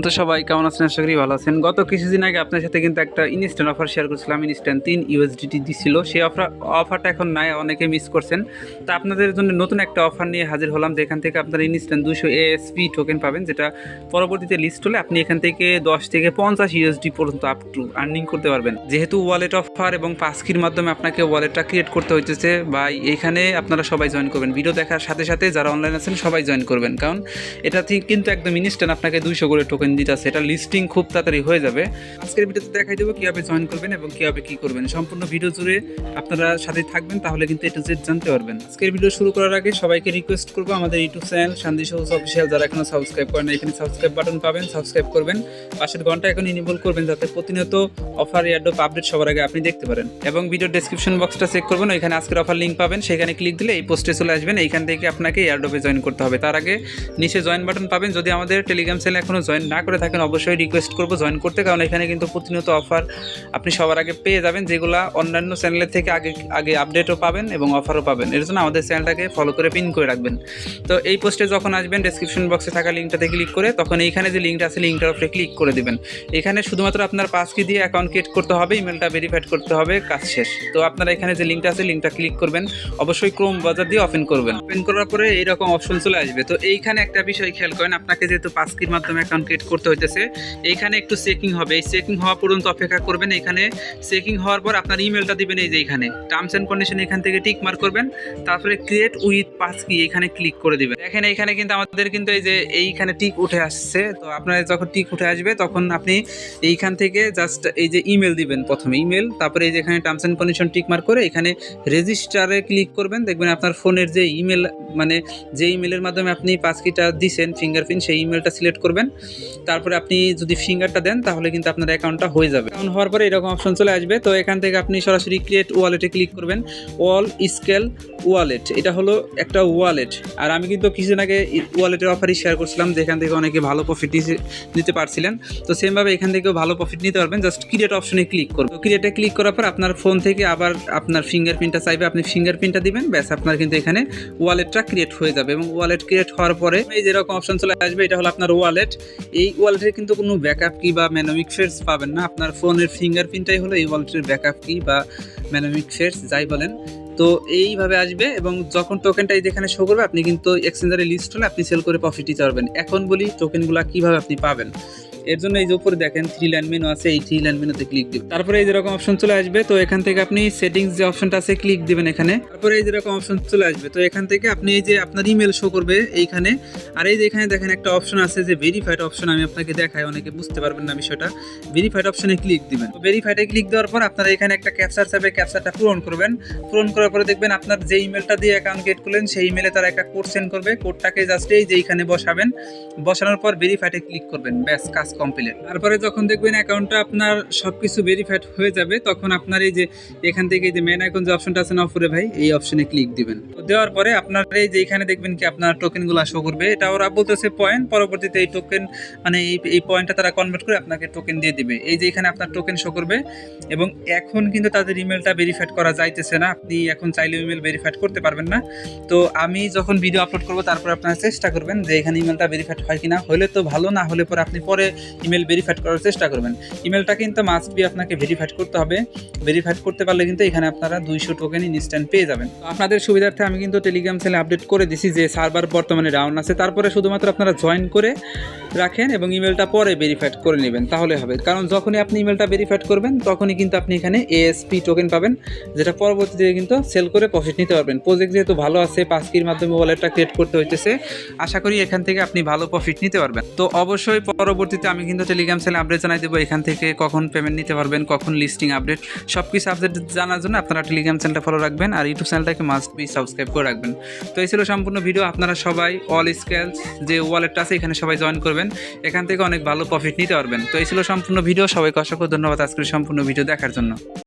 তো সবাই কেমন আছেন? আশা করি ভালো আছেন। গত কিছুদিন আগে আপনার সাথে কিন্তু একটা ইনস্ট্যান্ট অফার শেয়ার করছিলাম। ইনস্ট্যান্ট 3 ইউএসডিটি দিছিল। সেই অফারটা এখন নাই, অনেকে মিস করছেন। তো আপনাদের জন্য নতুন একটা অফার নিয়ে হাজির হলাম, যেখান থেকে আপনারা ইনস্ট্যান্ট 200 এএসপি টোকেন পাবেন, যেটা পরবর্তীতে লিস্ট হলে আপনি এখান থেকে 10 থেকে 50 ইউএসডি পর্যন্ত আপ টু আর্নিং করতে পারবেন। যেহেতু ওয়ালেট অফার এবং পাসকির মাধ্যমে আপনাকে ওয়ালেটটা ক্রিয়েট করতে হইতেছে, বা এখানে আপনারা সবাই জয়েন করবেন। ভিডিও দেখার সাথে সাথে যারা অনলাইন আছেন সবাই জয়েন করবেন, কারণ এটা কিন্তু একদম ইনস্ট্যান্ট আপনাকে 200 করে টোকেন দিতেছে। এটা লিস্টিং খুব তাড়াতাড়ি হয়ে যাবে। আজকের ভিডিওতে দেখাই দেবো কীভাবে জয়েন করবেন এবং কীভাবে কী করবেন। সম্পূর্ণ ভিডিও জুড়ে আপনারা সাথে থাকবেন, তাহলে কিন্তু এটা জানতে পারবেন। আজকের ভিডিও শুরু করার আগে সবাইকে রিকোয়েস্ট করবো, আমাদের ইউটিউব চ্যানেল শান্তি সবুজ অফিসিয়াল যারা এখনো সাবস্ক্রাইব করেন, এখানে সাবস্ক্রাইব বাটন পাবেন, সাবস্ক্রাইব করবেন, পাশের ঘন্টা এখন ইনেবল করবেন, যাতে প্রতিনিয়ত অফার এয়ারড্রপ আপডেট সবার আগে আপনি দেখতে পারেন। এবং ভিডিও ডেসক্রিপশন বক্সটা চেক করবেন, ওইখানে আজকের অফার লিঙ্ক পাবেন, সেখানে ক্লিক দিলে এই পোস্টে চলে আসবেন। এইখান থেকে আপনাকে এয়ারড্রপে জয়েন করতে হবে। তার আগে নিচে জয়েন বাটন পাবেন। যদি আমাদের টেলিগ্রাম চ্যানেল এখনো জয়েন না করে থাকেন, অবশ্যই রিকোয়েস্ট করবো জয়েন করতে, কারণ এখানে কিন্তু প্রতিনিয়ত অফার আপনি সবার আগে পেয়ে যাবেন, যেগুলো অন্যান্য চ্যানেলের থেকে আগে আপডেটও পাবেন এবং অফারও পাবেন। এর জন্য আমাদের চ্যানেলটাকে ফলো করে পিন করে রাখবেন। তো এই পোস্টে যখন আসবেন, ডেসক্রিপশন বক্সে থাকা লিঙ্কটাতে ক্লিক করে তখন এইখানে যে লিঙ্কটা আছে লিঙ্কটার উপরে ক্লিক করে দেবেন। এখানে শুধুমাত্র আপনার পাসকি দিয়ে অ্যাকাউন্ট ক্রিয়েট করতে হবে, ইমেলটা ভেরিফাইড করতে হবে, কাজ শেষ। তো আপনারা এখানে যে লিঙ্কটা আছে লিঙ্কটা ক্লিক করবেন, অবশ্যই ক্রোম ব্রাউজার দিয়ে ওপেন করবেন। ওপেন করার পরে এইরকম অপশন চলে আসবে। তো এইখানে একটা বিষয় খেয়াল করেন, আপনাকে যেহেতু পাসকির মাধ্যমে অ্যাকাউন্ট ক্রিয়েট করতে হইতেছে, এইখানে একটু চেকিং হবে। এই চেকিং হওয়া পর্যন্ত অপেক্ষা করবেন। এখানে চেকিং হওয়ার পর আপনার ইমেলটা দিবেন, এই যে এখানে টার্মস অ্যান্ড কন্ডিশন এখান থেকে টিক মার্ক করবেন, তারপরে ক্রিয়েট উইথ পাসকি এখানে ক্লিক করে দিবেন। দেখেন এইখানে কিন্তু আমাদের কিন্তু এই যে এইখানে টিক উঠে আসছে। তো আপনার যখন টিক উঠে আসবে তখন আপনি এইখান থেকে জাস্ট এই যে ইমেল দিবেন, প্রথমে ইমেল, তারপরে এই যে এখানে terms and condition tick mark করে এখানে রেজিস্টারে ক্লিক করবেন। দেখবেন আপনার ফোনের যে ইমেল, মানে যে ইমেলের মাধ্যমে আপনি পাসকিটা দিছেন ফিঙ্গারপ্রিন্ট, সেই ইমেলটা সিলেক্ট করবেন। তারপরে আপনি যদি ফিঙ্গারটা দেন তাহলে কিন্তু আপনার অ্যাকাউন্টটা হয়ে যাবে। অ্যাকাউন্ট হওয়ার পরে এরকম অপশন চলে আসবে। তো এখান থেকে আপনি সরাসরি ক্রিয়েট ওয়ালেটে ক্লিক করবেন। অল স্কেল ওয়ালেট, এটা হলো একটা ওয়ালেট। আর আমি কিন্তু কিছুদিন আগে ওয়ালেটের অফারই শেয়ার করছিলাম, যেখান থেকে অনেকে ভালো প্রফিট নিতে পারছিলেন। তো সেমভাবে এখান থেকেও ভালো প্রফিট নিতে পারবেন। জাস্ট ক্রিয়েট অপশনে ক্লিক করবেন। তো ক্রিয়েটে ক্লিক করার পর আপনার ফোন থেকে আবার আপনার ফিঙ্গারপ্রিন্টটা চাইবে, আপনি ফিঙ্গারপ্রিন্টটা দিবেন, ব্যাস আপনার কিন্তু এখানে ওয়ালেটটা ক্রিয়েট হয়ে যাবে। এবং ওয়ালেট ক্রিয়েট হওয়ার পরে এই যেরকম অপশন চলে আসবে, এটা হলো আপনার ওয়ালেট। এই ওয়ালেটের কিন্তু কোনো ব্যাকআপ কি বা ম্যানোমিক ফেয়ার্স পাবেন না। আপনার ফোনের ফিঙ্গারপ্রিন্টটাই হলো এই ওয়ালেটের ব্যাকআপ কি বা ম্যানোমিক ফেয়ার্স যাই বলেন। তো এইভাবে আসবে এবং যখন টোকেনটাই যেখানে শো করবে, আপনি কিন্তু এক্সচেঞ্জারে লিস্ট হলে আপনি সেল করে প্রফিট নিতে পারবেন। এখন বলি টোকেনগুলো কীভাবে আপনি পাবেন। এর জন্য এই যে উপরে দেখেন 3 লাইন মেনু আছে, এই 3 লাইন মেনুতে ক্লিক দিবেন। তারপরে এই যেরকম অপশন চলে আসবে, তো এখান থেকে আপনি সেটিংস যে অপশনটা আছে ক্লিক দিবেন এখানে। তারপরে এই যেরকম অপশন চলে আসবে, তো এখান থেকে আপনি এই যে আপনার ইমেল শো করবে এইখানে। আর এই যে এখানে দেখেন একটা অপশন আছে যে ভেরিফাইড অপশন, আমি আপনাকে দেখাই, অনেকে বুঝতে পারবেন না বিষয়টা। ভেরিফাইড অপশনে ক্লিক দিবেন। তো ভেরিফাইডে ক্লিক দেওয়ার পর আপনারা এখানে একটা ক্যাপচার চাইবে, ক্যাপচারটা পূরণ করবেন। পূরণ করার পরে দেখবেন আপনার যে ইমেলটা দিয়ে অ্যাকাউন্ট ক্রিয়েট করলেন সেই ইমেলে তারা একটা কোড সেন্ড করবে। কোডটাকে জাস্ট এই যে এইখানে বসাবেন, বসানোর পর ভেরিফাইডে ক্লিক করবেন, ব্যাস কাজ কমপ্লিট। তারপরে যখন দেখবেন অ্যাকাউন্টটা আপনার সবকিছু ভেরিফাইড হয়ে যাবে, তখন আপনার এই যে এখান থেকে এই যে মেন আইকন যে অপশনটা আছে না উপরে ভাই, এই অপশনে ক্লিক দিবেন। তো দেওয়ার পরে আপনার এই যে এখানে দেখবেন কি আপনার টোকেনগুলো শো করবে। এটা ওরা বলতেছে পয়েন্ট, পরবর্তীতে এই টোকেন মানে এই পয়েন্টটা তারা কনভার্ট করে আপনাকে টোকেন দিয়ে দিবে। এই যে এখানে আপনার টোকেন শো করবে। এবং এখন কিন্তু তাদের ইমেলটা ভেরিফাইড করা যাইতেছে না, আপনি এখন চাইলেও ইমেল ভেরিফাইড করতে পারবেন না। তো আমি যখন ভিডিও আপলোড করবো তারপর আপনারা চেষ্টা করবেন যে এখানে ইমেলটা ভেরিফাইড হয় কিনা, হলে তো ভালো, না হলে পরে আপনি পরে ইমেল ভেরিফাইড করার চেষ্টা করবেন। ইমেলটা কিন্তু মাস্ট বি আপনাকে ভেরিফাইড করতে হবে। ভেরিফাইড করতে পারলে কিন্তু এখানে আপনারা 200 টোকেন ইনস্ট্যান্ট পেয়ে যাবেন। তো আপনাদের সুবিধার্থে আমি কিন্তু টেলিগ্রাম চ্যানেলে আপডেট করে দিছি যে সার্ভার বর্তমানে ডাউন আছে। তারপরে শুধুমাত্র আপনারা জয়েন করে রাখেন এবং ইমেলটা পরে ভেরিফাইড করে নেবেন, তাহলে হবে। কারণ যখনই আপনি ইমেলটা ভেরিফাইড করবেন তখনই কিন্তু আপনি এখানে এএসপি টোকেন পাবেন, যেটা পরবর্তীতে কিন্তু সেল করে প্রফিট নিতে পারবেন। প্রজেক্ট যেহেতু ভালো আছে, পাসকির মাধ্যমে ওয়ালেটটা ক্রিয়েট করতে হইতেছে, আশা করি এখান থেকে আপনি ভালো প্রফিট নিতে পারবেন। তো অবশ্যই পরবর্তীতে আমি কিন্তু টেলিগ্রাম চ্যানেলে আপডেট জানাই দেবো, এখান থেকে কখন পেমেন্ট নিতে পারবেন, কখন লিস্টিং আপডেট, সব কিছু আপডেট জানার জন্য আপনারা টেলিগ্রাম চ্যানেলটা ফলো রাখবেন আর ইউটিউব চ্যানেলটাকে মাস্ট বি সাবস্ক্রাইব করে রাখবেন। তো এই ছিল সম্পূর্ণ ভিডিও। আপনারা সবাই অল স্কেলস যে ওয়ালেটটা আছে এখানে সবাই জয়েন করবেন, এখান থেকে অনেক ভালো প্রফিট নিতে পারবেন। তো এই ছিল সম্পূর্ণ ভিডিও। সবাইকে অসংখ্য ধন্যবাদ আজকের সম্পূর্ণ ভিডিও দেখার জন্য।